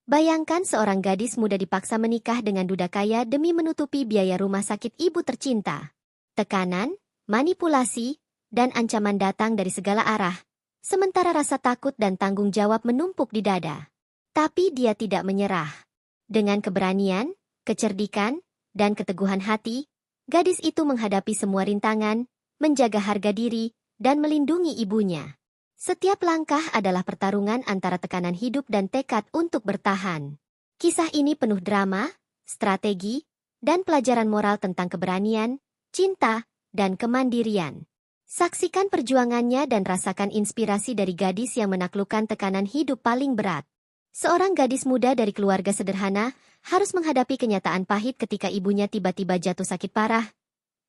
Bayangkan seorang gadis muda dipaksa menikah dengan duda kaya demi menutupi biaya rumah sakit ibu tercinta. Tekanan, manipulasi, dan ancaman datang dari segala arah, sementara rasa takut dan tanggung jawab menumpuk di dada. Tapi dia tidak menyerah. Dengan keberanian, kecerdikan, dan keteguhan hati, gadis itu menghadapi semua rintangan, menjaga harga diri, dan melindungi ibunya. Setiap langkah adalah pertarungan antara tekanan hidup dan tekad untuk bertahan. Kisah ini penuh drama, strategi, dan pelajaran moral tentang keberanian, cinta, dan kemandirian. Saksikan perjuangannya dan rasakan inspirasi dari gadis yang menaklukkan tekanan hidup paling berat. Seorang gadis muda dari keluarga sederhana harus menghadapi kenyataan pahit ketika ibunya tiba-tiba jatuh sakit parah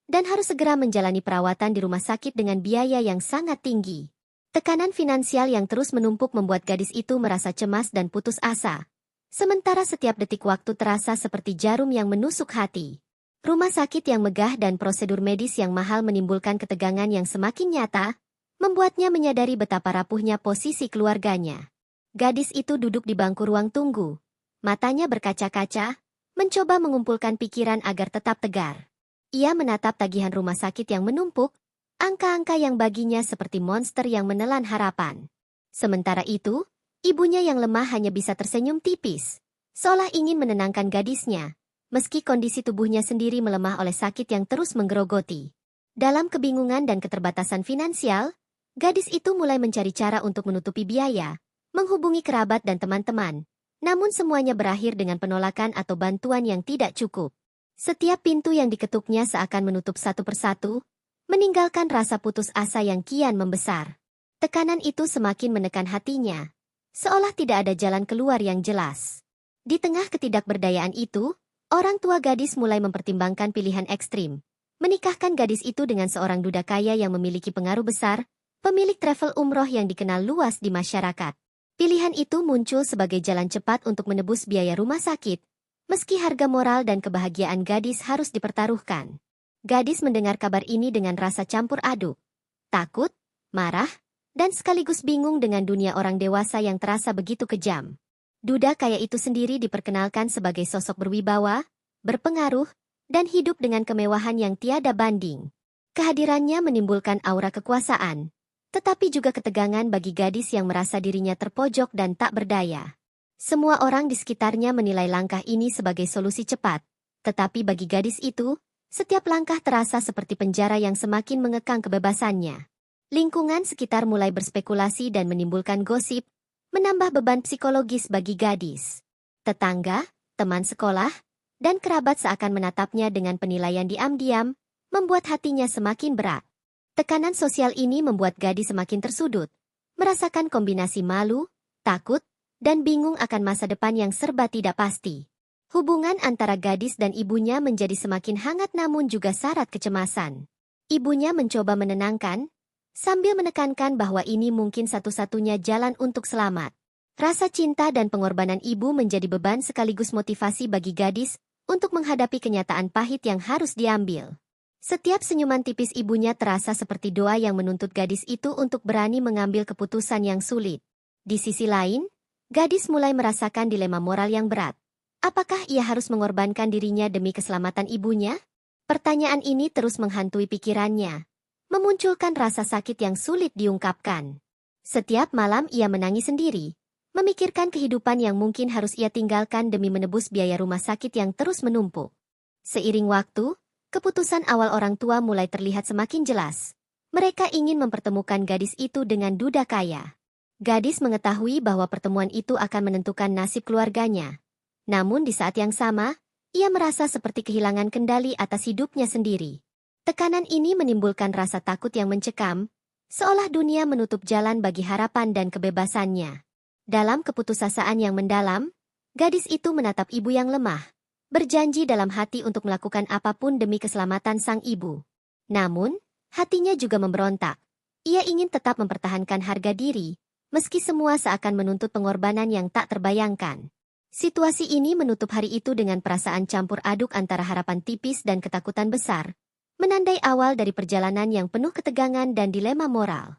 dan harus segera menjalani perawatan di rumah sakit dengan biaya yang sangat tinggi. Tekanan finansial yang terus menumpuk membuat gadis itu merasa cemas dan putus asa. Sementara setiap detik waktu terasa seperti jarum yang menusuk hati. Rumah sakit yang megah dan prosedur medis yang mahal menimbulkan ketegangan yang semakin nyata, membuatnya menyadari betapa rapuhnya posisi keluarganya. Gadis itu duduk di bangku ruang tunggu. Matanya berkaca-kaca, mencoba mengumpulkan pikiran agar tetap tegar. Ia menatap tagihan rumah sakit yang menumpuk, angka-angka yang baginya seperti monster yang menelan harapan. Sementara itu, ibunya yang lemah hanya bisa tersenyum tipis, seolah ingin menenangkan gadisnya, meski kondisi tubuhnya sendiri melemah oleh sakit yang terus menggerogoti. Dalam kebingungan dan keterbatasan finansial, gadis itu mulai mencari cara untuk menutupi biaya, menghubungi kerabat dan teman-teman, namun semuanya berakhir dengan penolakan atau bantuan yang tidak cukup. Setiap pintu yang diketuknya seakan menutup satu persatu, meninggalkan rasa putus asa yang kian membesar. Tekanan itu semakin menekan hatinya, seolah tidak ada jalan keluar yang jelas. Di tengah ketidakberdayaan itu, orang tua gadis mulai mempertimbangkan pilihan ekstrim. Menikahkan gadis itu dengan seorang duda kaya yang memiliki pengaruh besar, pemilik travel umroh yang dikenal luas di masyarakat. Pilihan itu muncul sebagai jalan cepat untuk menebus biaya rumah sakit, meski harga moral dan kebahagiaan gadis harus dipertaruhkan. Gadis mendengar kabar ini dengan rasa campur aduk. Takut, marah, dan sekaligus bingung dengan dunia orang dewasa yang terasa begitu kejam. Duda kaya itu sendiri diperkenalkan sebagai sosok berwibawa, berpengaruh, dan hidup dengan kemewahan yang tiada banding. Kehadirannya menimbulkan aura kekuasaan, tetapi juga ketegangan bagi gadis yang merasa dirinya terpojok dan tak berdaya. Semua orang di sekitarnya menilai langkah ini sebagai solusi cepat, tetapi bagi gadis itu, setiap langkah terasa seperti penjara yang semakin mengekang kebebasannya. Lingkungan sekitar mulai berspekulasi dan menimbulkan gosip, menambah beban psikologis bagi gadis. Tetangga, teman sekolah, dan kerabat seakan menatapnya dengan penilaian diam-diam, membuat hatinya semakin berat. Tekanan sosial ini membuat gadis semakin tersudut, merasakan kombinasi malu, takut, dan bingung akan masa depan yang serba tidak pasti. Hubungan antara gadis dan ibunya menjadi semakin hangat namun juga syarat kecemasan. Ibunya mencoba menenangkan, sambil menekankan bahwa ini mungkin satu-satunya jalan untuk selamat. Rasa cinta dan pengorbanan ibu menjadi beban sekaligus motivasi bagi gadis untuk menghadapi kenyataan pahit yang harus diambil. Setiap senyuman tipis ibunya terasa seperti doa yang menuntut gadis itu untuk berani mengambil keputusan yang sulit. Di sisi lain, gadis mulai merasakan dilema moral yang berat. Apakah ia harus mengorbankan dirinya demi keselamatan ibunya? Pertanyaan ini terus menghantui pikirannya, memunculkan rasa sakit yang sulit diungkapkan. Setiap malam ia menangis sendiri, memikirkan kehidupan yang mungkin harus ia tinggalkan demi menebus biaya rumah sakit yang terus menumpuk. Seiring waktu, keputusan awal orang tua mulai terlihat semakin jelas. Mereka ingin mempertemukan gadis itu dengan duda kaya. Gadis mengetahui bahwa pertemuan itu akan menentukan nasib keluarganya. Namun di saat yang sama, ia merasa seperti kehilangan kendali atas hidupnya sendiri. Tekanan ini menimbulkan rasa takut yang mencekam, seolah dunia menutup jalan bagi harapan dan kebebasannya. Dalam keputusasaan yang mendalam, gadis itu menatap ibu yang lemah, berjanji dalam hati untuk melakukan apapun demi keselamatan sang ibu. Namun, hatinya juga memberontak. Ia ingin tetap mempertahankan harga diri, meski semua seakan menuntut pengorbanan yang tak terbayangkan. Situasi ini menutup hari itu dengan perasaan campur aduk antara harapan tipis dan ketakutan besar, menandai awal dari perjalanan yang penuh ketegangan dan dilema moral.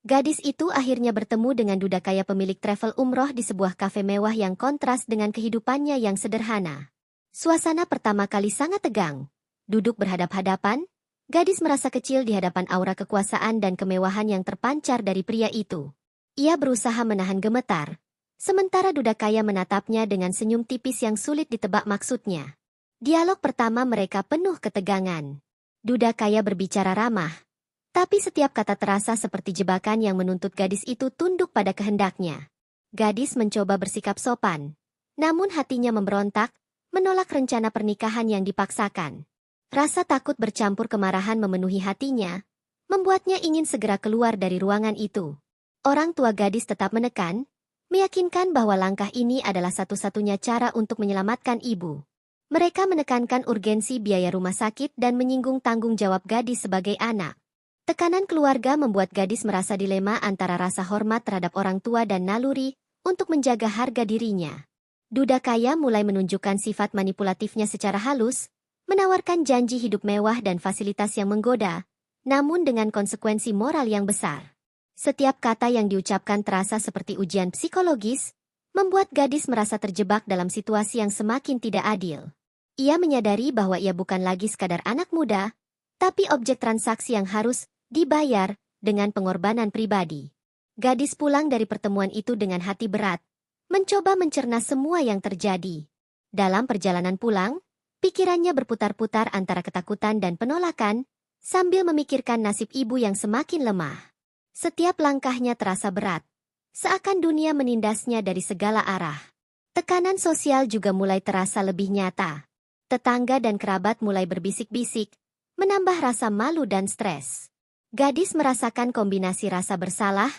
Gadis itu akhirnya bertemu dengan duda kaya pemilik travel umroh di sebuah kafe mewah yang kontras dengan kehidupannya yang sederhana. Suasana pertama kali sangat tegang. Duduk berhadap-hadapan, gadis merasa kecil di hadapan aura kekuasaan dan kemewahan yang terpancar dari pria itu. Ia berusaha menahan gemetar, sementara duda kaya menatapnya dengan senyum tipis yang sulit ditebak maksudnya. Dialog pertama mereka penuh ketegangan. Duda kaya berbicara ramah, tapi setiap kata terasa seperti jebakan yang menuntut gadis itu tunduk pada kehendaknya. Gadis mencoba bersikap sopan, namun hatinya memberontak, menolak rencana pernikahan yang dipaksakan. Rasa takut bercampur kemarahan memenuhi hatinya, membuatnya ingin segera keluar dari ruangan itu. Orang tua gadis tetap menekan, meyakinkan bahwa langkah ini adalah satu-satunya cara untuk menyelamatkan ibu. Mereka menekankan urgensi biaya rumah sakit dan menyinggung tanggung jawab gadis sebagai anak. Tekanan keluarga membuat gadis merasa dilema antara rasa hormat terhadap orang tua dan naluri untuk menjaga harga dirinya. Duda kaya mulai menunjukkan sifat manipulatifnya secara halus, menawarkan janji hidup mewah dan fasilitas yang menggoda, namun dengan konsekuensi moral yang besar. Setiap kata yang diucapkan terasa seperti ujian psikologis, membuat gadis merasa terjebak dalam situasi yang semakin tidak adil. Ia menyadari bahwa ia bukan lagi sekadar anak muda, tapi objek transaksi yang harus dibayar dengan pengorbanan pribadi. Gadis pulang dari pertemuan itu dengan hati berat, mencoba mencerna semua yang terjadi. Dalam perjalanan pulang, pikirannya berputar-putar antara ketakutan dan penolakan, sambil memikirkan nasib ibu yang semakin lemah. Setiap langkahnya terasa berat, seakan dunia menindasnya dari segala arah. Tekanan sosial juga mulai terasa lebih nyata. Tetangga dan kerabat mulai berbisik-bisik, menambah rasa malu dan stres. Gadis merasakan kombinasi rasa bersalah,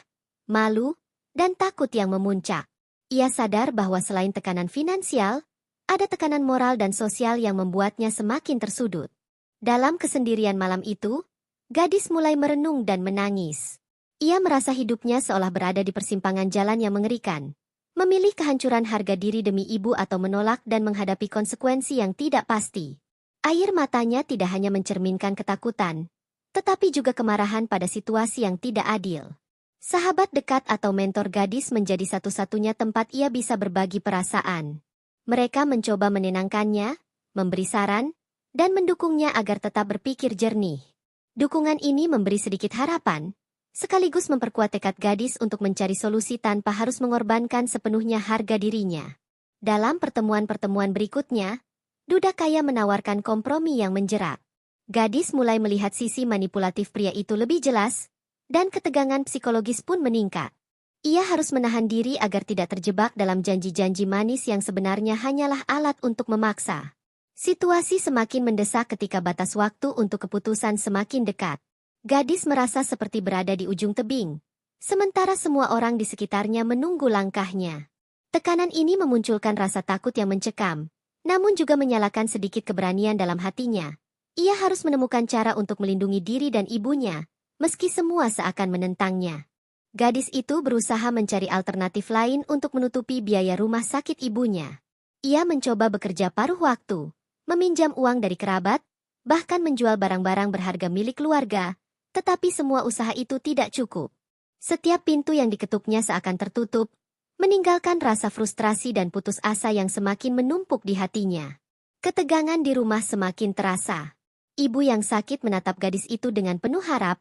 malu, dan takut yang memuncak. Ia sadar bahwa selain tekanan finansial, ada tekanan moral dan sosial yang membuatnya semakin tersudut. Dalam kesendirian malam itu, gadis mulai merenung dan menangis. Ia merasa hidupnya seolah berada di persimpangan jalan yang mengerikan. Memilih kehancuran harga diri demi ibu atau menolak dan menghadapi konsekuensi yang tidak pasti. Air matanya tidak hanya mencerminkan ketakutan, tetapi juga kemarahan pada situasi yang tidak adil. Sahabat dekat atau mentor gadis menjadi satu-satunya tempat ia bisa berbagi perasaan. Mereka mencoba menenangkannya, memberi saran, dan mendukungnya agar tetap berpikir jernih. Dukungan ini memberi sedikit harapan, sekaligus memperkuat tekad gadis untuk mencari solusi tanpa harus mengorbankan sepenuhnya harga dirinya. Dalam pertemuan-pertemuan berikutnya, duda kaya menawarkan kompromi yang menjerat. Gadis mulai melihat sisi manipulatif pria itu lebih jelas, dan ketegangan psikologis pun meningkat. Ia harus menahan diri agar tidak terjebak dalam janji-janji manis yang sebenarnya hanyalah alat untuk memaksa. Situasi semakin mendesak ketika batas waktu untuk keputusan semakin dekat. Gadis merasa seperti berada di ujung tebing, sementara semua orang di sekitarnya menunggu langkahnya. Tekanan ini memunculkan rasa takut yang mencekam, namun juga menyalakan sedikit keberanian dalam hatinya. Ia harus menemukan cara untuk melindungi diri dan ibunya, meski semua seakan menentangnya. Gadis itu berusaha mencari alternatif lain untuk menutupi biaya rumah sakit ibunya. Ia mencoba bekerja paruh waktu, meminjam uang dari kerabat, bahkan menjual barang-barang berharga milik keluarga, tetapi semua usaha itu tidak cukup. Setiap pintu yang diketuknya seakan tertutup, meninggalkan rasa frustrasi dan putus asa yang semakin menumpuk di hatinya. Ketegangan di rumah semakin terasa. Ibu yang sakit menatap gadis itu dengan penuh harap,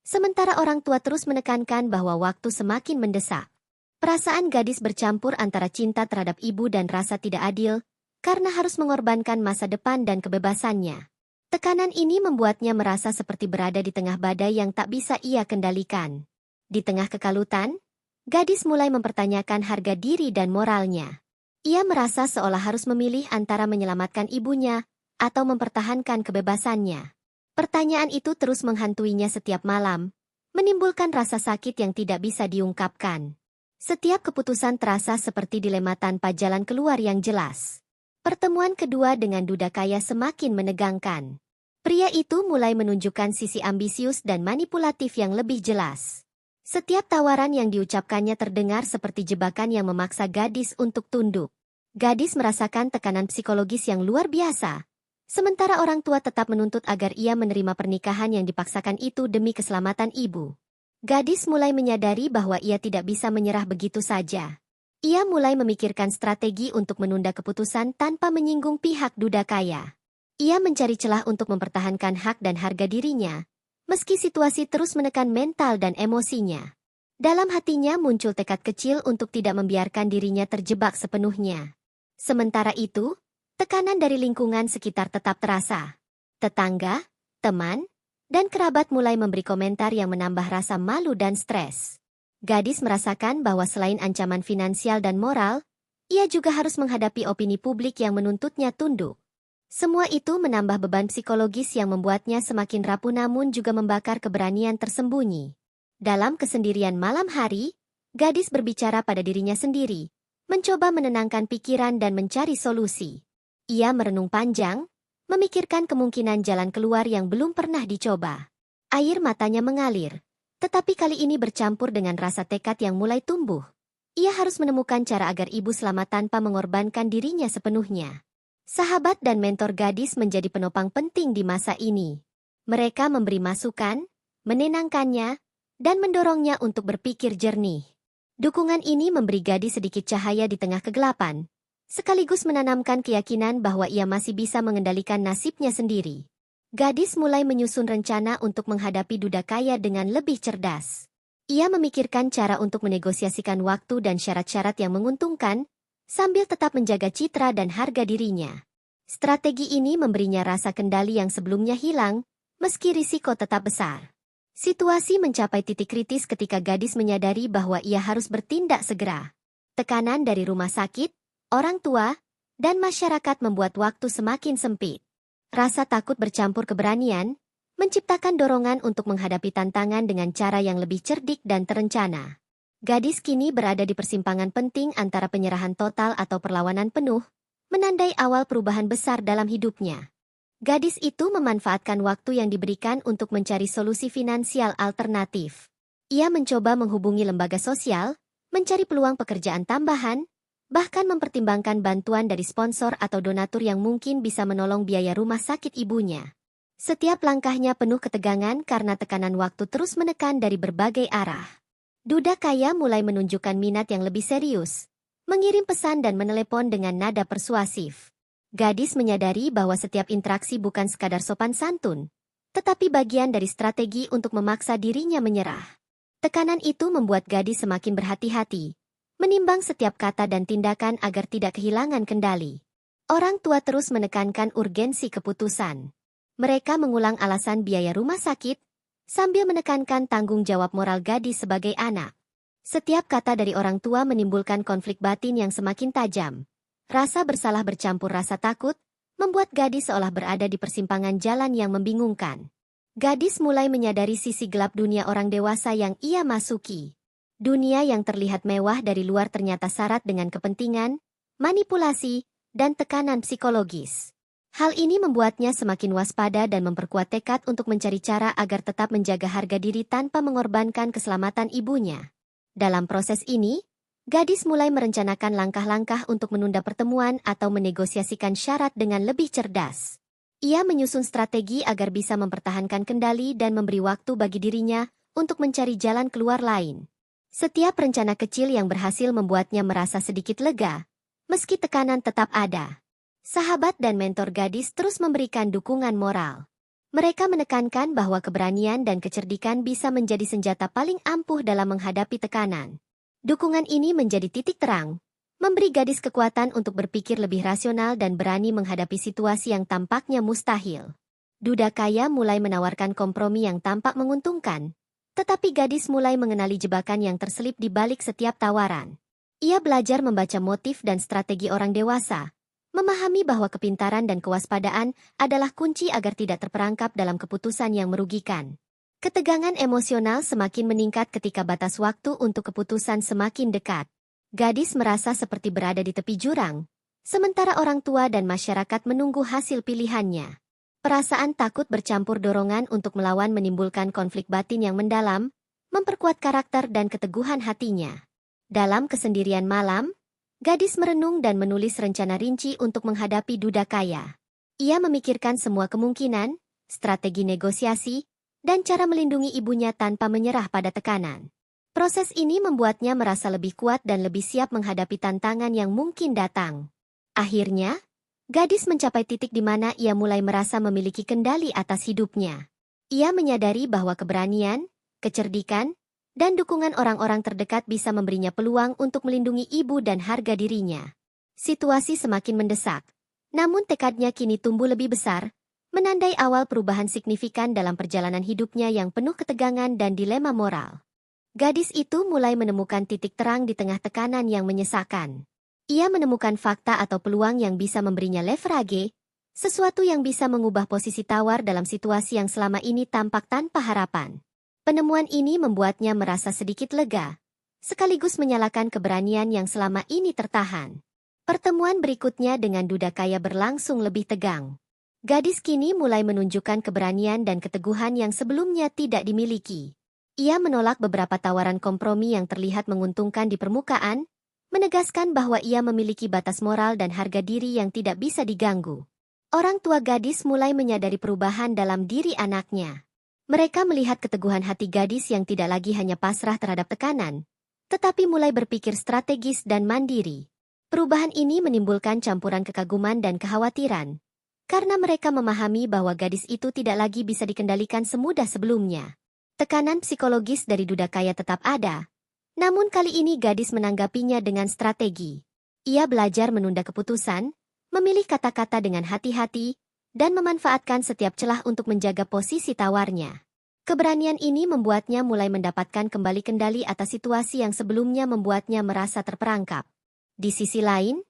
sementara orang tua terus menekankan bahwa waktu semakin mendesak. Perasaan gadis bercampur antara cinta terhadap ibu dan rasa tidak adil, karena harus mengorbankan masa depan dan kebebasannya. Tekanan ini membuatnya merasa seperti berada di tengah badai yang tak bisa ia kendalikan. Di tengah kekalutan, gadis mulai mempertanyakan harga diri dan moralnya. Ia merasa seolah harus memilih antara menyelamatkan ibunya atau mempertahankan kebebasannya. Pertanyaan itu terus menghantuinya setiap malam, menimbulkan rasa sakit yang tidak bisa diungkapkan. Setiap keputusan terasa seperti dilema tanpa jalan keluar yang jelas. Pertemuan kedua dengan duda kaya semakin menegangkan. Pria itu mulai menunjukkan sisi ambisius dan manipulatif yang lebih jelas. Setiap tawaran yang diucapkannya terdengar seperti jebakan yang memaksa gadis untuk tunduk. Gadis merasakan tekanan psikologis yang luar biasa. Sementara orang tua tetap menuntut agar ia menerima pernikahan yang dipaksakan itu demi keselamatan ibu. Gadis mulai menyadari bahwa ia tidak bisa menyerah begitu saja. Ia mulai memikirkan strategi untuk menunda keputusan tanpa menyinggung pihak duda kaya. Ia mencari celah untuk mempertahankan hak dan harga dirinya, meski situasi terus menekan mental dan emosinya. Dalam hatinya muncul tekad kecil untuk tidak membiarkan dirinya terjebak sepenuhnya. Sementara itu, tekanan dari lingkungan sekitar tetap terasa. Tetangga, teman, dan kerabat mulai memberi komentar yang menambah rasa malu dan stres. Gadis merasakan bahwa selain ancaman finansial dan moral, ia juga harus menghadapi opini publik yang menuntutnya tunduk. Semua itu menambah beban psikologis yang membuatnya semakin rapuh namun juga membakar keberanian tersembunyi. Dalam kesendirian malam hari, gadis berbicara pada dirinya sendiri, mencoba menenangkan pikiran dan mencari solusi. Ia merenung panjang, memikirkan kemungkinan jalan keluar yang belum pernah dicoba. Air matanya mengalir, tetapi kali ini bercampur dengan rasa tekad yang mulai tumbuh. Ia harus menemukan cara agar ibu selamat tanpa mengorbankan dirinya sepenuhnya. Sahabat dan mentor gadis menjadi penopang penting di masa ini. Mereka memberi masukan, menenangkannya, dan mendorongnya untuk berpikir jernih. Dukungan ini memberi gadis sedikit cahaya di tengah kegelapan, sekaligus menanamkan keyakinan bahwa ia masih bisa mengendalikan nasibnya sendiri. Gadis mulai menyusun rencana untuk menghadapi duda kaya dengan lebih cerdas. Ia memikirkan cara untuk menegosiasikan waktu dan syarat-syarat yang menguntungkan, sambil tetap menjaga citra dan harga dirinya. Strategi ini memberinya rasa kendali yang sebelumnya hilang, meski risiko tetap besar. Situasi mencapai titik kritis ketika gadis menyadari bahwa ia harus bertindak segera. Tekanan dari rumah sakit, orang tua, dan masyarakat membuat waktu semakin sempit. Rasa takut bercampur keberanian, menciptakan dorongan untuk menghadapi tantangan dengan cara yang lebih cerdik dan terencana. Gadis kini berada di persimpangan penting antara penyerahan total atau perlawanan penuh, menandai awal perubahan besar dalam hidupnya. Gadis itu memanfaatkan waktu yang diberikan untuk mencari solusi finansial alternatif. Ia mencoba menghubungi lembaga sosial, mencari peluang pekerjaan tambahan, bahkan mempertimbangkan bantuan dari sponsor atau donatur yang mungkin bisa menolong biaya rumah sakit ibunya. Setiap langkahnya penuh ketegangan karena tekanan waktu terus menekan dari berbagai arah. Duda kaya mulai menunjukkan minat yang lebih serius, mengirim pesan dan menelepon dengan nada persuasif. Gadis menyadari bahwa setiap interaksi bukan sekadar sopan santun, tetapi bagian dari strategi untuk memaksa dirinya menyerah. Tekanan itu membuat gadis semakin berhati-hati, menimbang setiap kata dan tindakan agar tidak kehilangan kendali. Orang tua terus menekankan urgensi keputusan. Mereka mengulang alasan biaya rumah sakit, sambil menekankan tanggung jawab moral gadis sebagai anak. Setiap kata dari orang tua menimbulkan konflik batin yang semakin tajam. Rasa bersalah bercampur rasa takut, membuat gadis seolah berada di persimpangan jalan yang membingungkan. Gadis mulai menyadari sisi gelap dunia orang dewasa yang ia masuki. Dunia yang terlihat mewah dari luar ternyata syarat dengan kepentingan, manipulasi, dan tekanan psikologis. Hal ini membuatnya semakin waspada dan memperkuat tekad untuk mencari cara agar tetap menjaga harga diri tanpa mengorbankan keselamatan ibunya. Dalam proses ini, gadis mulai merencanakan langkah-langkah untuk menunda pertemuan atau menegosiasikan syarat dengan lebih cerdas. Ia menyusun strategi agar bisa mempertahankan kendali dan memberi waktu bagi dirinya untuk mencari jalan keluar lain. Setiap rencana kecil yang berhasil membuatnya merasa sedikit lega, meski tekanan tetap ada. Sahabat dan mentor gadis terus memberikan dukungan moral. Mereka menekankan bahwa keberanian dan kecerdikan bisa menjadi senjata paling ampuh dalam menghadapi tekanan. Dukungan ini menjadi titik terang, memberi gadis kekuatan untuk berpikir lebih rasional dan berani menghadapi situasi yang tampaknya mustahil. Duda kaya mulai menawarkan kompromi yang tampak menguntungkan, tetapi gadis mulai mengenali jebakan yang terselip di balik setiap tawaran. Ia belajar membaca motif dan strategi orang dewasa, memahami bahwa kepintaran dan kewaspadaan adalah kunci agar tidak terperangkap dalam keputusan yang merugikan. Ketegangan emosional semakin meningkat ketika batas waktu untuk keputusan semakin dekat. Gadis merasa seperti berada di tepi jurang, sementara orang tua dan masyarakat menunggu hasil pilihannya. Perasaan takut bercampur dorongan untuk melawan menimbulkan konflik batin yang mendalam, memperkuat karakter dan keteguhan hatinya. Dalam kesendirian malam, gadis merenung dan menulis rencana rinci untuk menghadapi duda kaya. Ia memikirkan semua kemungkinan, strategi negosiasi, dan cara melindungi ibunya tanpa menyerah pada tekanan. Proses ini membuatnya merasa lebih kuat dan lebih siap menghadapi tantangan yang mungkin datang. Akhirnya, gadis mencapai titik di mana ia mulai merasa memiliki kendali atas hidupnya. Ia menyadari bahwa keberanian, kecerdikan, dan dukungan orang-orang terdekat bisa memberinya peluang untuk melindungi ibu dan harga dirinya. Situasi semakin mendesak, namun tekadnya kini tumbuh lebih besar, menandai awal perubahan signifikan dalam perjalanan hidupnya yang penuh ketegangan dan dilema moral. Gadis itu mulai menemukan titik terang di tengah tekanan yang menyesakan. Ia menemukan fakta atau peluang yang bisa memberinya leverage, sesuatu yang bisa mengubah posisi tawar dalam situasi yang selama ini tampak tanpa harapan. Penemuan ini membuatnya merasa sedikit lega, sekaligus menyalakan keberanian yang selama ini tertahan. Pertemuan berikutnya dengan duda kaya berlangsung lebih tegang. Gadis kini mulai menunjukkan keberanian dan keteguhan yang sebelumnya tidak dimiliki. Ia menolak beberapa tawaran kompromi yang terlihat menguntungkan di permukaan, menegaskan bahwa ia memiliki batas moral dan harga diri yang tidak bisa diganggu. Orang tua gadis mulai menyadari perubahan dalam diri anaknya. Mereka melihat keteguhan hati gadis yang tidak lagi hanya pasrah terhadap tekanan, tetapi mulai berpikir strategis dan mandiri. Perubahan ini menimbulkan campuran kekaguman dan kekhawatiran, karena mereka memahami bahwa gadis itu tidak lagi bisa dikendalikan semudah sebelumnya. Tekanan psikologis dari duda kaya tetap ada, namun kali ini gadis menanggapinya dengan strategi. Ia belajar menunda keputusan, memilih kata-kata dengan hati-hati, dan memanfaatkan setiap celah untuk menjaga posisi tawarnya. Keberanian ini membuatnya mulai mendapatkan kembali kendali atas situasi yang sebelumnya membuatnya merasa terperangkap. Di sisi lain,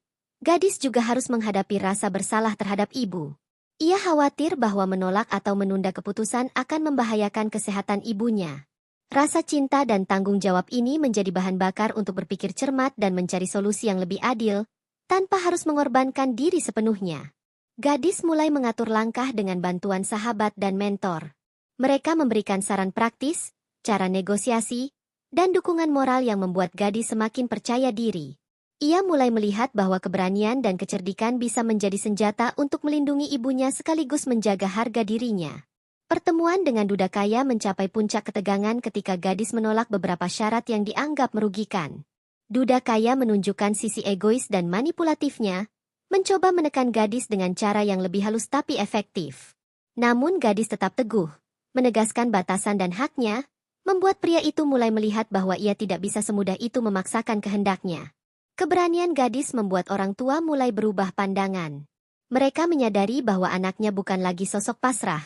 gadis juga harus menghadapi rasa bersalah terhadap ibu. Ia khawatir bahwa menolak atau menunda keputusan akan membahayakan kesehatan ibunya. Rasa cinta dan tanggung jawab ini menjadi bahan bakar untuk berpikir cermat dan mencari solusi yang lebih adil, tanpa harus mengorbankan diri sepenuhnya. Gadis mulai mengatur langkah dengan bantuan sahabat dan mentor. Mereka memberikan saran praktis, cara negosiasi, dan dukungan moral yang membuat gadis semakin percaya diri. Ia mulai melihat bahwa keberanian dan kecerdikan bisa menjadi senjata untuk melindungi ibunya sekaligus menjaga harga dirinya. Pertemuan dengan duda kaya mencapai puncak ketegangan ketika gadis menolak beberapa syarat yang dianggap merugikan. Duda kaya menunjukkan sisi egois dan manipulatifnya, mencoba menekan gadis dengan cara yang lebih halus tapi efektif. Namun gadis tetap teguh, menegaskan batasan dan haknya, membuat pria itu mulai melihat bahwa ia tidak bisa semudah itu memaksakan kehendaknya. Keberanian gadis membuat orang tua mulai berubah pandangan. Mereka menyadari bahwa anaknya bukan lagi sosok pasrah,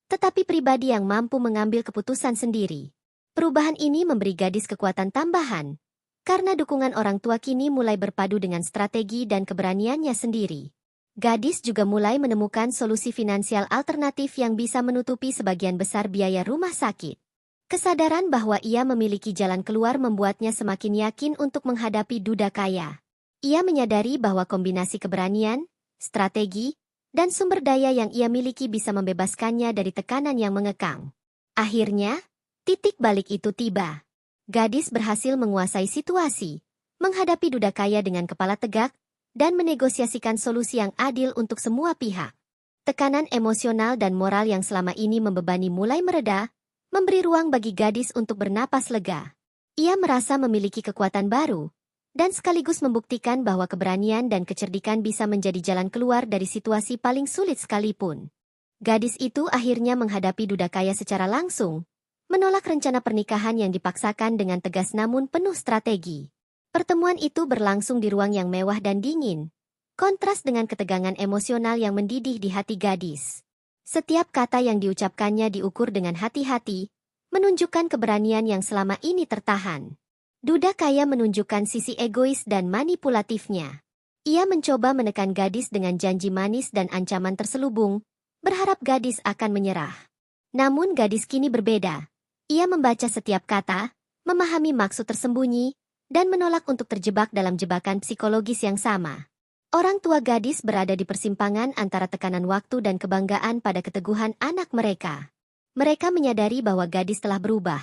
tetapi pribadi yang mampu mengambil keputusan sendiri. Perubahan ini memberi gadis kekuatan tambahan, karena dukungan orang tua kini mulai berpadu dengan strategi dan keberaniannya sendiri. Gadis juga mulai menemukan solusi finansial alternatif yang bisa menutupi sebagian besar biaya rumah sakit. Kesadaran bahwa ia memiliki jalan keluar membuatnya semakin yakin untuk menghadapi duda kaya. Ia menyadari bahwa kombinasi keberanian, strategi, dan sumber daya yang ia miliki bisa membebaskannya dari tekanan yang mengekang. Akhirnya, titik balik itu tiba. Gadis berhasil menguasai situasi, menghadapi duda kaya dengan kepala tegak, dan menegosiasikan solusi yang adil untuk semua pihak. Tekanan emosional dan moral yang selama ini membebani mulai mereda, memberi ruang bagi gadis untuk bernapas lega. Ia merasa memiliki kekuatan baru, dan sekaligus membuktikan bahwa keberanian dan kecerdikan bisa menjadi jalan keluar dari situasi paling sulit sekalipun. Gadis itu akhirnya menghadapi duda kaya secara langsung, menolak rencana pernikahan yang dipaksakan dengan tegas namun penuh strategi. Pertemuan itu berlangsung di ruang yang mewah dan dingin, kontras dengan ketegangan emosional yang mendidih di hati gadis. Setiap kata yang diucapkannya diukur dengan hati-hati, menunjukkan keberanian yang selama ini tertahan. Duda kaya menunjukkan sisi egois dan manipulatifnya. Ia mencoba menekan gadis dengan janji manis dan ancaman terselubung, berharap gadis akan menyerah. Namun gadis kini berbeda. Ia membaca setiap kata, memahami maksud tersembunyi, dan menolak untuk terjebak dalam jebakan psikologis yang sama. Orang tua gadis berada di persimpangan antara tekanan waktu dan kebanggaan pada keteguhan anak mereka. Mereka menyadari bahwa gadis telah berubah,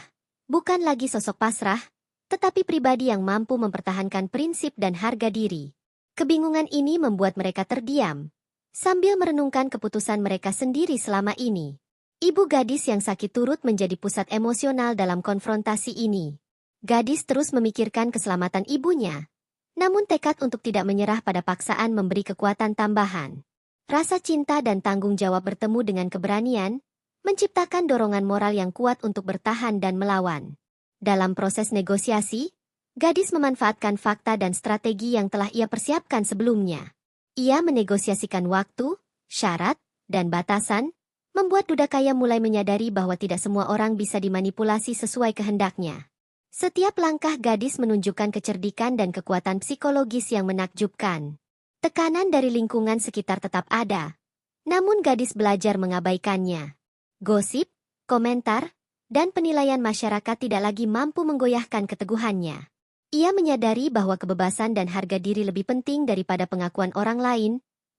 bukan lagi sosok pasrah, tetapi pribadi yang mampu mempertahankan prinsip dan harga diri. Kebingungan ini membuat mereka terdiam, sambil merenungkan keputusan mereka sendiri selama ini. Ibu gadis yang sakit turut menjadi pusat emosional dalam konfrontasi ini. Gadis terus memikirkan keselamatan ibunya, namun tekad untuk tidak menyerah pada paksaan memberi kekuatan tambahan. Rasa cinta dan tanggung jawab bertemu dengan keberanian, menciptakan dorongan moral yang kuat untuk bertahan dan melawan. Dalam proses negosiasi, gadis memanfaatkan fakta dan strategi yang telah ia persiapkan sebelumnya. Ia menegosiasikan waktu, syarat, dan batasan, membuat Dudakaya mulai menyadari bahwa tidak semua orang bisa dimanipulasi sesuai kehendaknya. Setiap langkah gadis menunjukkan kecerdikan dan kekuatan psikologis yang menakjubkan. Tekanan dari lingkungan sekitar tetap ada, namun gadis belajar mengabaikannya. Gosip, komentar, dan penilaian masyarakat tidak lagi mampu menggoyahkan keteguhannya. Ia menyadari bahwa kebebasan dan harga diri lebih penting daripada pengakuan orang lain,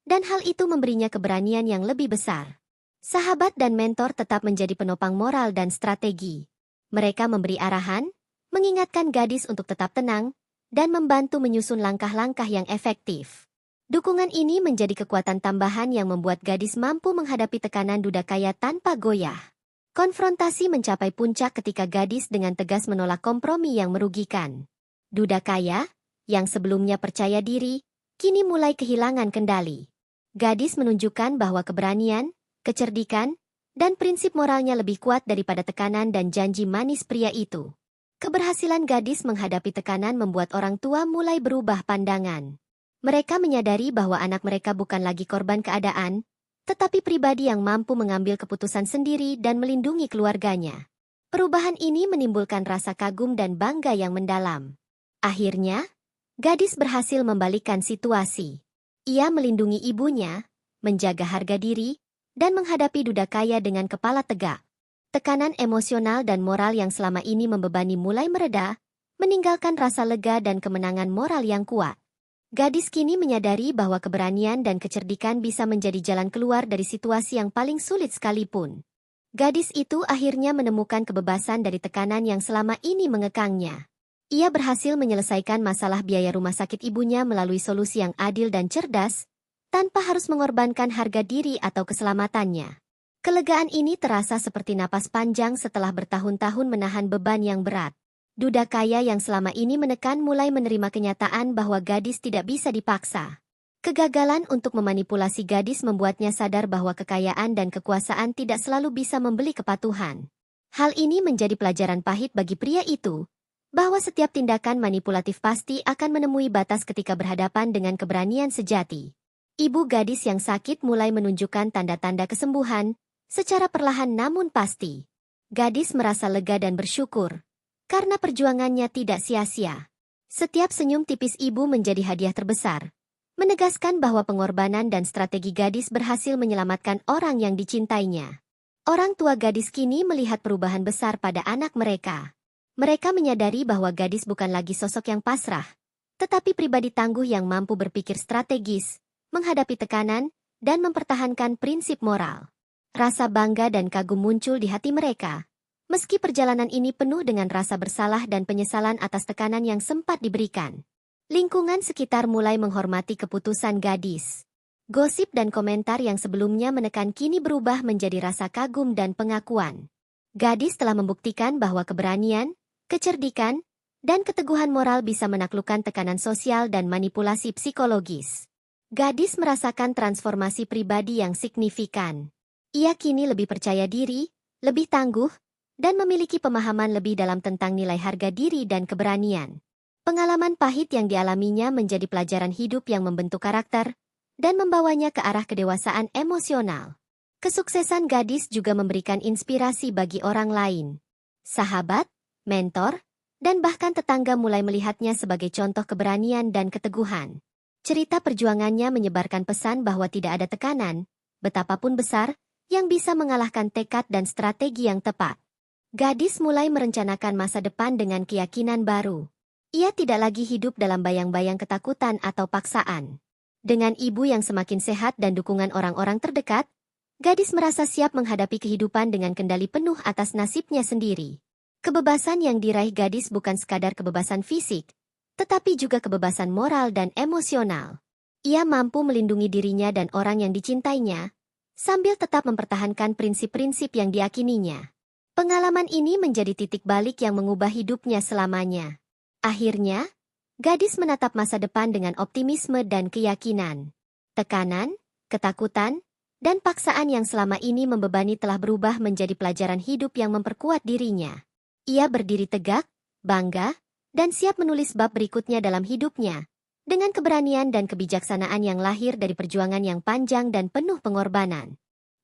dan hal itu memberinya keberanian yang lebih besar. Sahabat dan mentor tetap menjadi penopang moral dan strategi. Mereka memberi arahan, mengingatkan gadis untuk tetap tenang, dan membantu menyusun langkah-langkah yang efektif. Dukungan ini menjadi kekuatan tambahan yang membuat gadis mampu menghadapi tekanan Dudakaya tanpa goyah. Konfrontasi mencapai puncak ketika gadis dengan tegas menolak kompromi yang merugikan. Dudakaya, yang sebelumnya percaya diri, kini mulai kehilangan kendali. Gadis menunjukkan bahwa keberanian, kecerdikan, dan prinsip moralnya lebih kuat daripada tekanan dan janji manis pria itu. Keberhasilan gadis menghadapi tekanan membuat orang tua mulai berubah pandangan. Mereka menyadari bahwa anak mereka bukan lagi korban keadaan, tetapi pribadi yang mampu mengambil keputusan sendiri dan melindungi keluarganya. Perubahan ini menimbulkan rasa kagum dan bangga yang mendalam. Akhirnya, gadis berhasil membalikkan situasi. Ia melindungi ibunya, menjaga harga diri, dan menghadapi Dudakaya dengan kepala tegak. Tekanan emosional dan moral yang selama ini membebani mulai mereda, meninggalkan rasa lega dan kemenangan moral yang kuat. Gadis kini menyadari bahwa keberanian dan kecerdikan bisa menjadi jalan keluar dari situasi yang paling sulit sekalipun. Gadis itu akhirnya menemukan kebebasan dari tekanan yang selama ini mengekangnya. Ia berhasil menyelesaikan masalah biaya rumah sakit ibunya melalui solusi yang adil dan cerdas, tanpa harus mengorbankan harga diri atau keselamatannya. Kelegaan ini terasa seperti napas panjang setelah bertahun-tahun menahan beban yang berat. Dudakaya yang selama ini menekan mulai menerima kenyataan bahwa gadis tidak bisa dipaksa. Kegagalan untuk memanipulasi gadis membuatnya sadar bahwa kekayaan dan kekuasaan tidak selalu bisa membeli kepatuhan. Hal ini menjadi pelajaran pahit bagi pria itu, bahwa setiap tindakan manipulatif pasti akan menemui batas ketika berhadapan dengan keberanian sejati. Ibu gadis yang sakit mulai menunjukkan tanda-tanda kesembuhan, secara perlahan namun pasti. Gadis merasa lega dan bersyukur, karena perjuangannya tidak sia-sia. Setiap senyum tipis ibu menjadi hadiah terbesar, menegaskan bahwa pengorbanan dan strategi gadis berhasil menyelamatkan orang yang dicintainya. Orang tua gadis kini melihat perubahan besar pada anak mereka. Mereka menyadari bahwa gadis bukan lagi sosok yang pasrah, tetapi pribadi tangguh yang mampu berpikir strategis, menghadapi tekanan, dan mempertahankan prinsip moral. Rasa bangga dan kagum muncul di hati mereka, meski perjalanan ini penuh dengan rasa bersalah dan penyesalan atas tekanan yang sempat diberikan. Lingkungan sekitar mulai menghormati keputusan gadis. Gosip dan komentar yang sebelumnya menekan kini berubah menjadi rasa kagum dan pengakuan. Gadis telah membuktikan bahwa keberanian, kecerdikan, dan keteguhan moral bisa menaklukkan tekanan sosial dan manipulasi psikologis. Gadis merasakan transformasi pribadi yang signifikan. Ia kini lebih percaya diri, lebih tangguh, dan memiliki pemahaman lebih dalam tentang nilai harga diri dan keberanian. Pengalaman pahit yang dialaminya menjadi pelajaran hidup yang membentuk karakter dan membawanya ke arah kedewasaan emosional. Kesuksesan gadis juga memberikan inspirasi bagi orang lain. Sahabat, mentor, dan bahkan tetangga mulai melihatnya sebagai contoh keberanian dan keteguhan. Cerita perjuangannya menyebarkan pesan bahwa tidak ada tekanan, betapapun besar, yang bisa mengalahkan tekad dan strategi yang tepat. Gadis mulai merencanakan masa depan dengan keyakinan baru. Ia tidak lagi hidup dalam bayang-bayang ketakutan atau paksaan. Dengan ibu yang semakin sehat dan dukungan orang-orang terdekat, gadis merasa siap menghadapi kehidupan dengan kendali penuh atas nasibnya sendiri. Kebebasan yang diraih gadis bukan sekadar kebebasan fisik, tetapi juga kebebasan moral dan emosional. Ia mampu melindungi dirinya dan orang yang dicintainya, sambil tetap mempertahankan prinsip-prinsip yang diyakininya. Pengalaman ini menjadi titik balik yang mengubah hidupnya selamanya. Akhirnya, gadis menatap masa depan dengan optimisme dan keyakinan. Tekanan, ketakutan, dan paksaan yang selama ini membebani telah berubah menjadi pelajaran hidup yang memperkuat dirinya. Ia berdiri tegak, bangga, dan siap menulis bab berikutnya dalam hidupnya, dengan keberanian dan kebijaksanaan yang lahir dari perjuangan yang panjang dan penuh pengorbanan.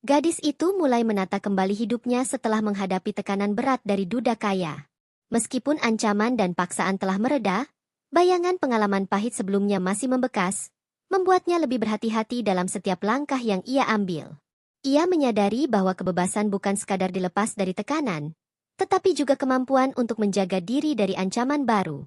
Gadis itu mulai menata kembali hidupnya setelah menghadapi tekanan berat dari duda kaya. Meskipun ancaman dan paksaan telah mereda, bayangan pengalaman pahit sebelumnya masih membekas, membuatnya lebih berhati-hati dalam setiap langkah yang ia ambil. Ia menyadari bahwa kebebasan bukan sekadar dilepas dari tekanan, tetapi juga kemampuan untuk menjaga diri dari ancaman baru.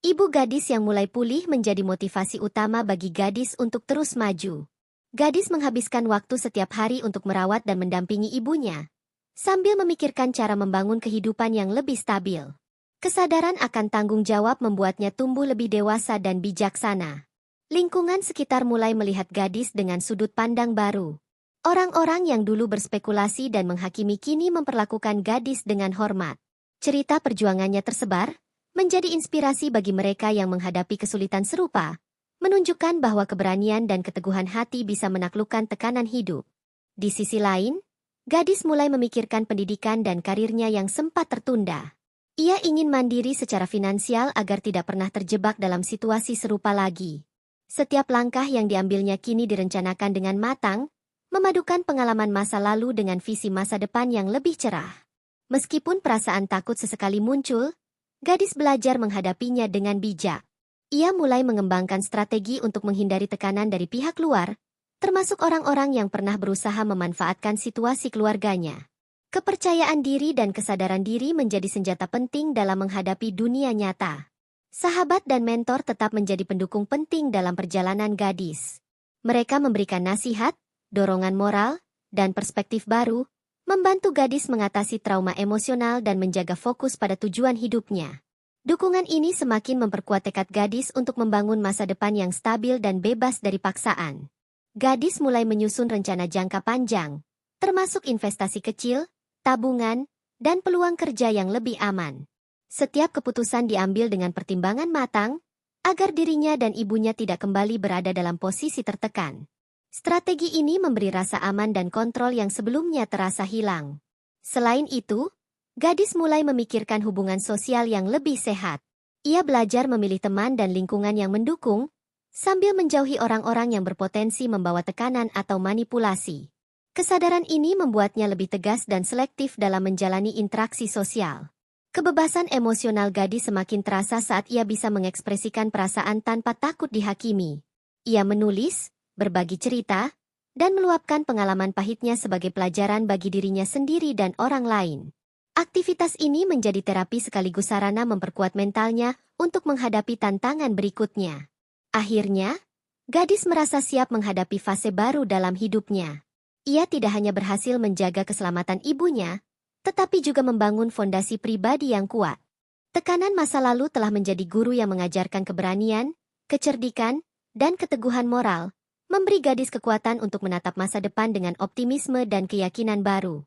Ibu gadis yang mulai pulih menjadi motivasi utama bagi gadis untuk terus maju. Gadis menghabiskan waktu setiap hari untuk merawat dan mendampingi ibunya, sambil memikirkan cara membangun kehidupan yang lebih stabil. Kesadaran akan tanggung jawab membuatnya tumbuh lebih dewasa dan bijaksana. Lingkungan sekitar mulai melihat gadis dengan sudut pandang baru. Orang-orang yang dulu berspekulasi dan menghakimi kini memperlakukan gadis dengan hormat. Cerita perjuangannya tersebar, menjadi inspirasi bagi mereka yang menghadapi kesulitan serupa, menunjukkan bahwa keberanian dan keteguhan hati bisa menaklukkan tekanan hidup. Di sisi lain, gadis mulai memikirkan pendidikan dan karirnya yang sempat tertunda. Ia ingin mandiri secara finansial agar tidak pernah terjebak dalam situasi serupa lagi. Setiap langkah yang diambilnya kini direncanakan dengan matang, memadukan pengalaman masa lalu dengan visi masa depan yang lebih cerah. Meskipun perasaan takut sesekali muncul, gadis belajar menghadapinya dengan bijak. Ia mulai mengembangkan strategi untuk menghindari tekanan dari pihak luar, termasuk orang-orang yang pernah berusaha memanfaatkan situasi keluarganya. Kepercayaan diri dan kesadaran diri menjadi senjata penting dalam menghadapi dunia nyata. Sahabat dan mentor tetap menjadi pendukung penting dalam perjalanan gadis. Mereka memberikan nasihat, dorongan moral, dan perspektif baru, membantu gadis mengatasi trauma emosional dan menjaga fokus pada tujuan hidupnya. Dukungan ini semakin memperkuat tekad gadis untuk membangun masa depan yang stabil dan bebas dari paksaan. Gadis mulai menyusun rencana jangka panjang, termasuk investasi kecil, tabungan, dan peluang kerja yang lebih aman. Setiap keputusan diambil dengan pertimbangan matang, agar dirinya dan ibunya tidak kembali berada dalam posisi tertekan. Strategi ini memberi rasa aman dan kontrol yang sebelumnya terasa hilang. Selain itu, gadis mulai memikirkan hubungan sosial yang lebih sehat. Ia belajar memilih teman dan lingkungan yang mendukung, sambil menjauhi orang-orang yang berpotensi membawa tekanan atau manipulasi. Kesadaran ini membuatnya lebih tegas dan selektif dalam menjalani interaksi sosial. Kebebasan emosional gadis semakin terasa saat ia bisa mengekspresikan perasaan tanpa takut dihakimi. Ia menulis, berbagi cerita, dan meluapkan pengalaman pahitnya sebagai pelajaran bagi dirinya sendiri dan orang lain. Aktivitas ini menjadi terapi sekaligus sarana memperkuat mentalnya untuk menghadapi tantangan berikutnya. Akhirnya, gadis merasa siap menghadapi fase baru dalam hidupnya. Ia tidak hanya berhasil menjaga keselamatan ibunya, tetapi juga membangun fondasi pribadi yang kuat. Tekanan masa lalu telah menjadi guru yang mengajarkan keberanian, kecerdikan, dan keteguhan moral, memberi gadis kekuatan untuk menatap masa depan dengan optimisme dan keyakinan baru.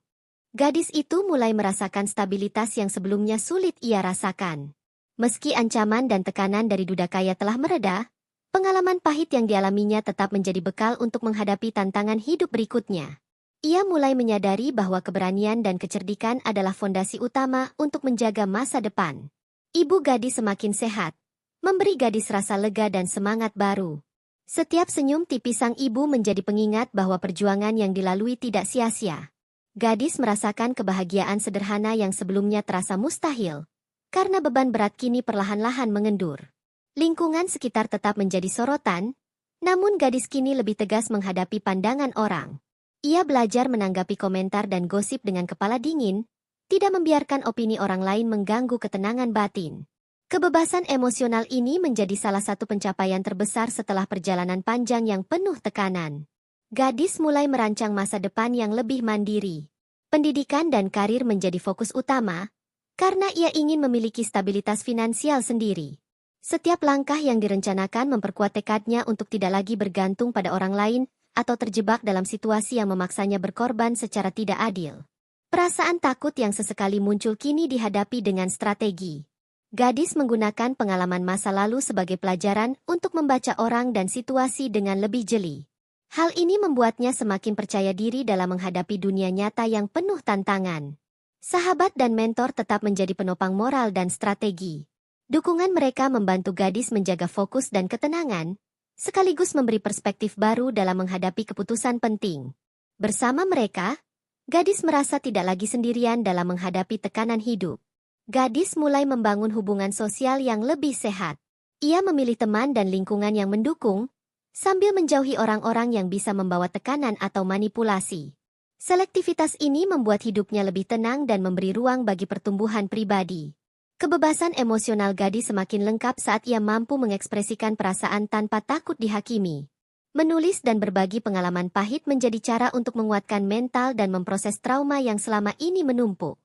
Gadis itu mulai merasakan stabilitas yang sebelumnya sulit ia rasakan. Meski ancaman dan tekanan dari duda kaya telah mereda, pengalaman pahit yang dialaminya tetap menjadi bekal untuk menghadapi tantangan hidup berikutnya. Ia mulai menyadari bahwa keberanian dan kecerdikan adalah fondasi utama untuk menjaga masa depan. Ibu gadis semakin sehat, memberi gadis rasa lega dan semangat baru. Setiap senyum tipis sang ibu menjadi pengingat bahwa perjuangan yang dilalui tidak sia-sia. Gadis merasakan kebahagiaan sederhana yang sebelumnya terasa mustahil, karena beban berat kini perlahan-lahan mengendur. Lingkungan sekitar tetap menjadi sorotan, namun gadis kini lebih tegas menghadapi pandangan orang. Ia belajar menanggapi komentar dan gosip dengan kepala dingin, tidak membiarkan opini orang lain mengganggu ketenangan batin. Kebebasan emosional ini menjadi salah satu pencapaian terbesar setelah perjalanan panjang yang penuh tekanan. Gadis mulai merancang masa depan yang lebih mandiri. Pendidikan dan karir menjadi fokus utama, karena ia ingin memiliki stabilitas finansial sendiri. Setiap langkah yang direncanakan memperkuat tekadnya untuk tidak lagi bergantung pada orang lain atau terjebak dalam situasi yang memaksanya berkorban secara tidak adil. Perasaan takut yang sesekali muncul kini dihadapi dengan strategi. Gadis menggunakan pengalaman masa lalu sebagai pelajaran untuk membaca orang dan situasi dengan lebih jeli. Hal ini membuatnya semakin percaya diri dalam menghadapi dunia nyata yang penuh tantangan. Sahabat dan mentor tetap menjadi penopang moral dan strategi. Dukungan mereka membantu gadis menjaga fokus dan ketenangan, sekaligus memberi perspektif baru dalam menghadapi keputusan penting. Bersama mereka, gadis merasa tidak lagi sendirian dalam menghadapi tekanan hidup. Gadis mulai membangun hubungan sosial yang lebih sehat. Ia memilih teman dan lingkungan yang mendukung, sambil menjauhi orang-orang yang bisa membawa tekanan atau manipulasi. Selektivitas ini membuat hidupnya lebih tenang dan memberi ruang bagi pertumbuhan pribadi. Kebebasan emosional gadis semakin lengkap saat ia mampu mengekspresikan perasaan tanpa takut dihakimi. Menulis dan berbagi pengalaman pahit menjadi cara untuk menguatkan mental dan memproses trauma yang selama ini menumpuk.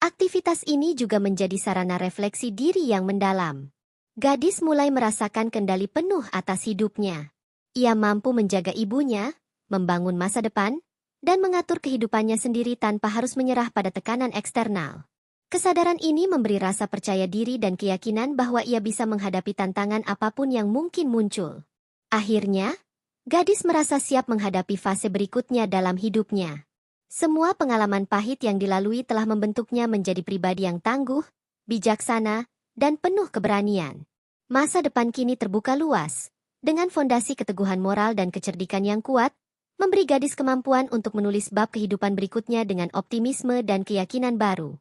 Aktivitas ini juga menjadi sarana refleksi diri yang mendalam. Gadis mulai merasakan kendali penuh atas hidupnya. Ia mampu menjaga ibunya, membangun masa depan, dan mengatur kehidupannya sendiri tanpa harus menyerah pada tekanan eksternal. Kesadaran ini memberi rasa percaya diri dan keyakinan bahwa ia bisa menghadapi tantangan apapun yang mungkin muncul. Akhirnya, gadis merasa siap menghadapi fase berikutnya dalam hidupnya. Semua pengalaman pahit yang dilalui telah membentuknya menjadi pribadi yang tangguh, bijaksana, dan penuh keberanian. Masa depan kini terbuka luas, dengan fondasi keteguhan moral dan kecerdikan yang kuat, memberi gadis kemampuan untuk menulis bab kehidupan berikutnya dengan optimisme dan keyakinan baru.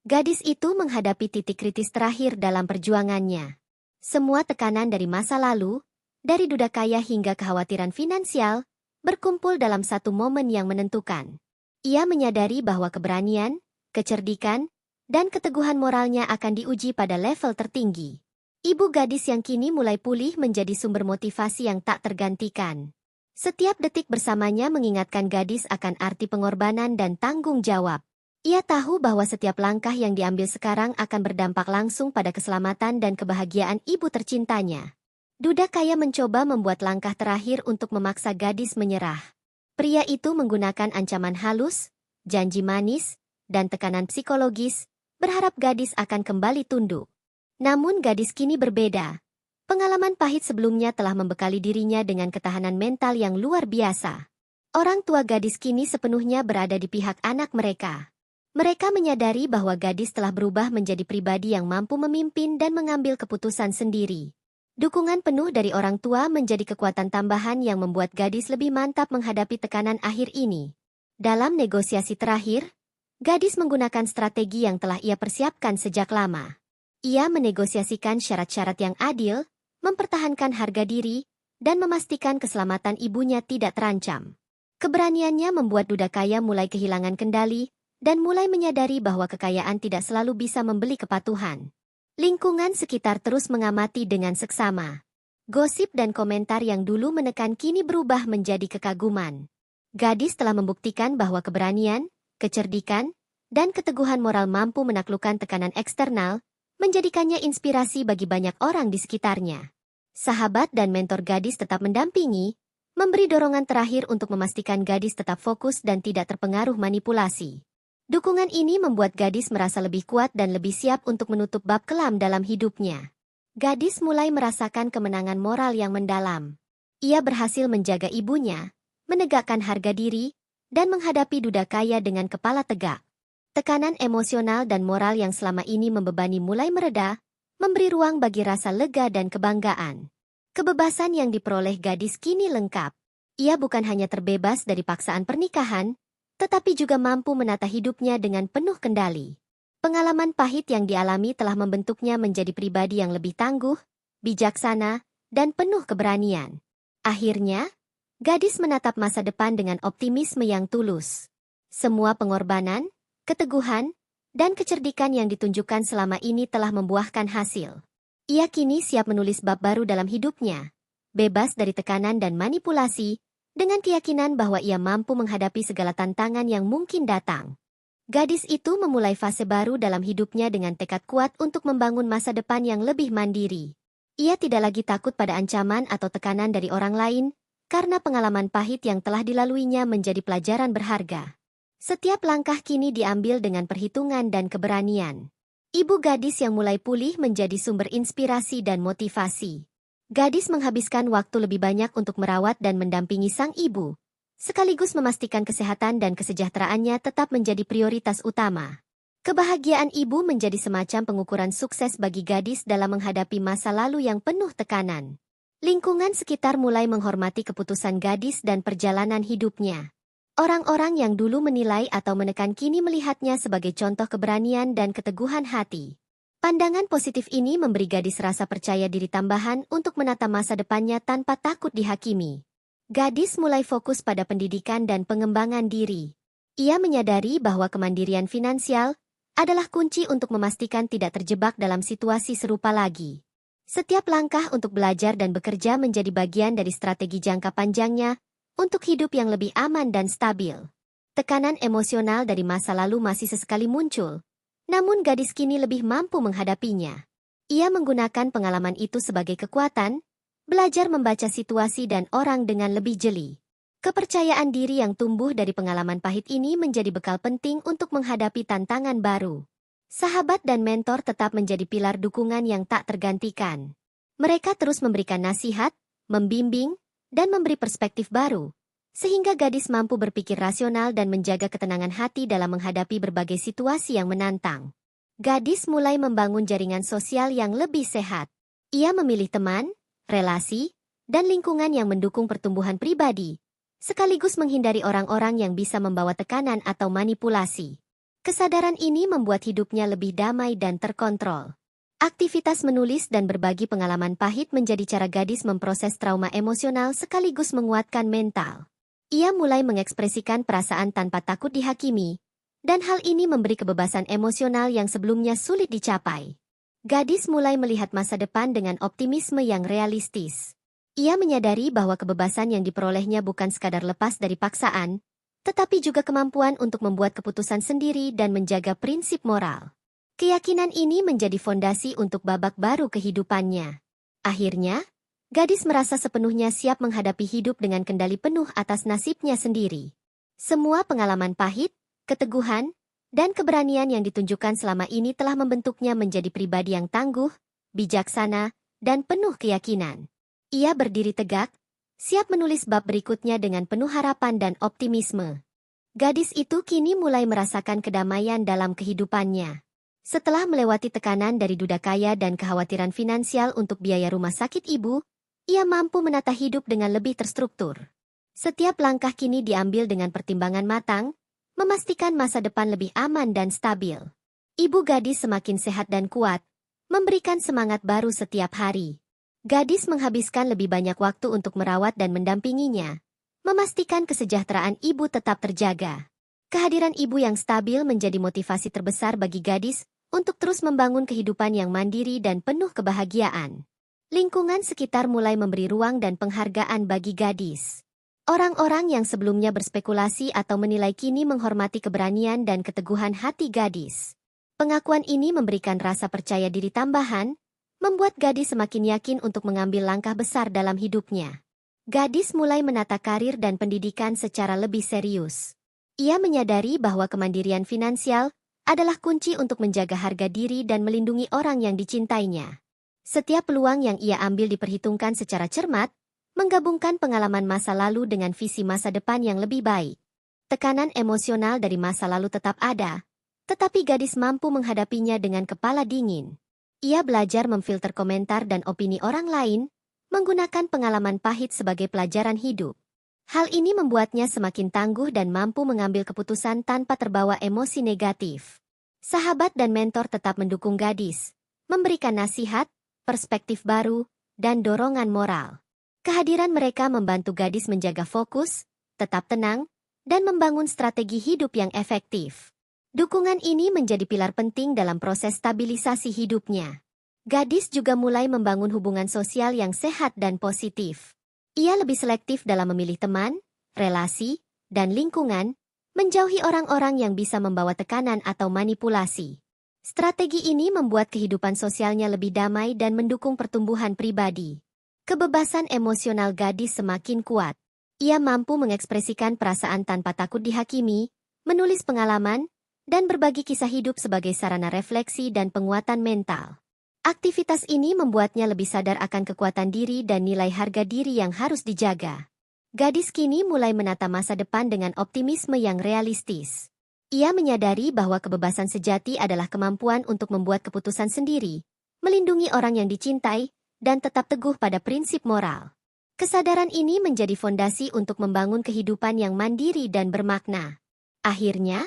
Gadis itu menghadapi titik kritis terakhir dalam perjuangannya. Semua tekanan dari masa lalu, dari duda kaya hingga kekhawatiran finansial, berkumpul dalam satu momen yang menentukan. Ia menyadari bahwa keberanian, kecerdikan, dan keteguhan moralnya akan diuji pada level tertinggi. Ibu gadis yang kini mulai pulih menjadi sumber motivasi yang tak tergantikan. Setiap detik bersamanya mengingatkan gadis akan arti pengorbanan dan tanggung jawab. Ia tahu bahwa setiap langkah yang diambil sekarang akan berdampak langsung pada keselamatan dan kebahagiaan ibu tercintanya. Duda kaya mencoba membuat langkah terakhir untuk memaksa gadis menyerah. Pria itu menggunakan ancaman halus, janji manis, dan tekanan psikologis, berharap gadis akan kembali tunduk. Namun gadis kini berbeda. Pengalaman pahit sebelumnya telah membekali dirinya dengan ketahanan mental yang luar biasa. Orang tua gadis kini sepenuhnya berada di pihak anak mereka. Mereka menyadari bahwa gadis telah berubah menjadi pribadi yang mampu memimpin dan mengambil keputusan sendiri. Dukungan penuh dari orang tua menjadi kekuatan tambahan yang membuat gadis lebih mantap menghadapi tekanan akhir ini. Dalam negosiasi terakhir, gadis menggunakan strategi yang telah ia persiapkan sejak lama. Ia menegosiasikan syarat-syarat yang adil, mempertahankan harga diri, dan memastikan keselamatan ibunya tidak terancam. Keberaniannya membuat duda kaya mulai kehilangan kendali, dan mulai menyadari bahwa kekayaan tidak selalu bisa membeli kepatuhan. Lingkungan sekitar terus mengamati dengan seksama. Gosip dan komentar yang dulu menekan kini berubah menjadi kekaguman. Gadis telah membuktikan bahwa keberanian, kecerdikan, dan keteguhan moral mampu menaklukkan tekanan eksternal, menjadikannya inspirasi bagi banyak orang di sekitarnya. Sahabat dan mentor gadis tetap mendampingi, memberi dorongan terakhir untuk memastikan gadis tetap fokus dan tidak terpengaruh manipulasi. Dukungan ini membuat gadis merasa lebih kuat dan lebih siap untuk menutup bab kelam dalam hidupnya. Gadis mulai merasakan kemenangan moral yang mendalam. Ia berhasil menjaga ibunya, menegakkan harga diri, dan menghadapi duda kaya dengan kepala tegak. Tekanan emosional dan moral yang selama ini membebani mulai mereda, memberi ruang bagi rasa lega dan kebanggaan. Kebebasan yang diperoleh gadis kini lengkap. Ia bukan hanya terbebas dari paksaan pernikahan, tetapi juga mampu menata hidupnya dengan penuh kendali. Pengalaman pahit yang dialami telah membentuknya menjadi pribadi yang lebih tangguh, bijaksana, dan penuh keberanian. Akhirnya, gadis menatap masa depan dengan optimisme yang tulus. Semua pengorbanan, keteguhan, dan kecerdikan yang ditunjukkan selama ini telah membuahkan hasil. Ia kini siap menulis bab baru dalam hidupnya, bebas dari tekanan dan manipulasi, dengan keyakinan bahwa ia mampu menghadapi segala tantangan yang mungkin datang. Gadis itu memulai fase baru dalam hidupnya dengan tekad kuat untuk membangun masa depan yang lebih mandiri. Ia tidak lagi takut pada ancaman atau tekanan dari orang lain, karena pengalaman pahit yang telah dilaluinya menjadi pelajaran berharga. Setiap langkah kini diambil dengan perhitungan dan keberanian. Ibu gadis yang mulai pulih menjadi sumber inspirasi dan motivasi. Gadis menghabiskan waktu lebih banyak untuk merawat dan mendampingi sang ibu, sekaligus memastikan kesehatan dan kesejahteraannya tetap menjadi prioritas utama. Kebahagiaan ibu menjadi semacam pengukuran sukses bagi gadis dalam menghadapi masa lalu yang penuh tekanan. Lingkungan sekitar mulai menghormati keputusan gadis dan perjalanan hidupnya. Orang-orang yang dulu menilai atau menekan kini melihatnya sebagai contoh keberanian dan keteguhan hati. Pandangan positif ini memberi gadis rasa percaya diri tambahan untuk menata masa depannya tanpa takut dihakimi. Gadis mulai fokus pada pendidikan dan pengembangan diri. Ia menyadari bahwa kemandirian finansial adalah kunci untuk memastikan tidak terjebak dalam situasi serupa lagi. Setiap langkah untuk belajar dan bekerja menjadi bagian dari strategi jangka panjangnya untuk hidup yang lebih aman dan stabil. Tekanan emosional dari masa lalu masih sesekali muncul, namun gadis kini lebih mampu menghadapinya. Ia menggunakan pengalaman itu sebagai kekuatan, belajar membaca situasi dan orang dengan lebih jeli. Kepercayaan diri yang tumbuh dari pengalaman pahit ini menjadi bekal penting untuk menghadapi tantangan baru. Sahabat dan mentor tetap menjadi pilar dukungan yang tak tergantikan. Mereka terus memberikan nasihat, membimbing, dan memberi perspektif baru, sehingga gadis mampu berpikir rasional dan menjaga ketenangan hati dalam menghadapi berbagai situasi yang menantang. Gadis mulai membangun jaringan sosial yang lebih sehat. Ia memilih teman, relasi, dan lingkungan yang mendukung pertumbuhan pribadi, sekaligus menghindari orang-orang yang bisa membawa tekanan atau manipulasi. Kesadaran ini membuat hidupnya lebih damai dan terkontrol. Aktivitas menulis dan berbagi pengalaman pahit menjadi cara gadis memproses trauma emosional sekaligus menguatkan mental. Ia mulai mengekspresikan perasaan tanpa takut dihakimi, dan hal ini memberi kebebasan emosional yang sebelumnya sulit dicapai. Gadis mulai melihat masa depan dengan optimisme yang realistis. Ia menyadari bahwa kebebasan yang diperolehnya bukan sekadar lepas dari paksaan, tetapi juga kemampuan untuk membuat keputusan sendiri dan menjaga prinsip moral. Keyakinan ini menjadi fondasi untuk babak baru kehidupannya. Akhirnya, gadis merasa sepenuhnya siap menghadapi hidup dengan kendali penuh atas nasibnya sendiri. Semua pengalaman pahit, keteguhan, dan keberanian yang ditunjukkan selama ini telah membentuknya menjadi pribadi yang tangguh, bijaksana, dan penuh keyakinan. Ia berdiri tegak, siap menulis bab berikutnya dengan penuh harapan dan optimisme. Gadis itu kini mulai merasakan kedamaian dalam kehidupannya. Setelah melewati tekanan dari duda kaya dan kekhawatiran finansial untuk biaya rumah sakit ibu, ia mampu menata hidup dengan lebih terstruktur. Setiap langkah kini diambil dengan pertimbangan matang, memastikan masa depan lebih aman dan stabil. Ibu gadis semakin sehat dan kuat, memberikan semangat baru setiap hari. Gadis menghabiskan lebih banyak waktu untuk merawat dan mendampinginya, memastikan kesejahteraan ibu tetap terjaga. Kehadiran ibu yang stabil menjadi motivasi terbesar bagi gadis untuk terus membangun kehidupan yang mandiri dan penuh kebahagiaan. Lingkungan sekitar mulai memberi ruang dan penghargaan bagi gadis. Orang-orang yang sebelumnya berspekulasi atau menilai kini menghormati keberanian dan keteguhan hati gadis. Pengakuan ini memberikan rasa percaya diri tambahan, membuat gadis semakin yakin untuk mengambil langkah besar dalam hidupnya. Gadis mulai menata karir dan pendidikan secara lebih serius. Ia menyadari bahwa kemandirian finansial adalah kunci untuk menjaga harga diri dan melindungi orang yang dicintainya. Setiap peluang yang ia ambil diperhitungkan secara cermat, menggabungkan pengalaman masa lalu dengan visi masa depan yang lebih baik. Tekanan emosional dari masa lalu tetap ada, tetapi gadis mampu menghadapinya dengan kepala dingin. Ia belajar memfilter komentar dan opini orang lain, menggunakan pengalaman pahit sebagai pelajaran hidup. Hal ini membuatnya semakin tangguh dan mampu mengambil keputusan tanpa terbawa emosi negatif. Sahabat dan mentor tetap mendukung gadis, memberikan nasihat, perspektif baru, dan dorongan moral. Kehadiran mereka membantu gadis menjaga fokus, tetap tenang, dan membangun strategi hidup yang efektif. Dukungan ini menjadi pilar penting dalam proses stabilisasi hidupnya. Gadis juga mulai membangun hubungan sosial yang sehat dan positif. Ia lebih selektif dalam memilih teman, relasi, dan lingkungan, menjauhi orang-orang yang bisa membawa tekanan atau manipulasi. Strategi ini membuat kehidupan sosialnya lebih damai dan mendukung pertumbuhan pribadi. Kebebasan emosional gadis semakin kuat. Ia mampu mengekspresikan perasaan tanpa takut dihakimi, menulis pengalaman, dan berbagi kisah hidup sebagai sarana refleksi dan penguatan mental. Aktivitas ini membuatnya lebih sadar akan kekuatan diri dan nilai harga diri yang harus dijaga. Gadis kini mulai menata masa depan dengan optimisme yang realistis. Ia menyadari bahwa kebebasan sejati adalah kemampuan untuk membuat keputusan sendiri, melindungi orang yang dicintai, dan tetap teguh pada prinsip moral. Kesadaran ini menjadi fondasi untuk membangun kehidupan yang mandiri dan bermakna. Akhirnya,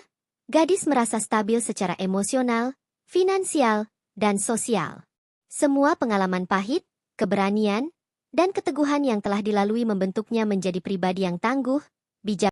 gadis merasa stabil secara emosional, finansial, dan sosial. Semua pengalaman pahit, keberanian, dan keteguhan yang telah dilalui membentuknya menjadi pribadi yang tangguh, bijak,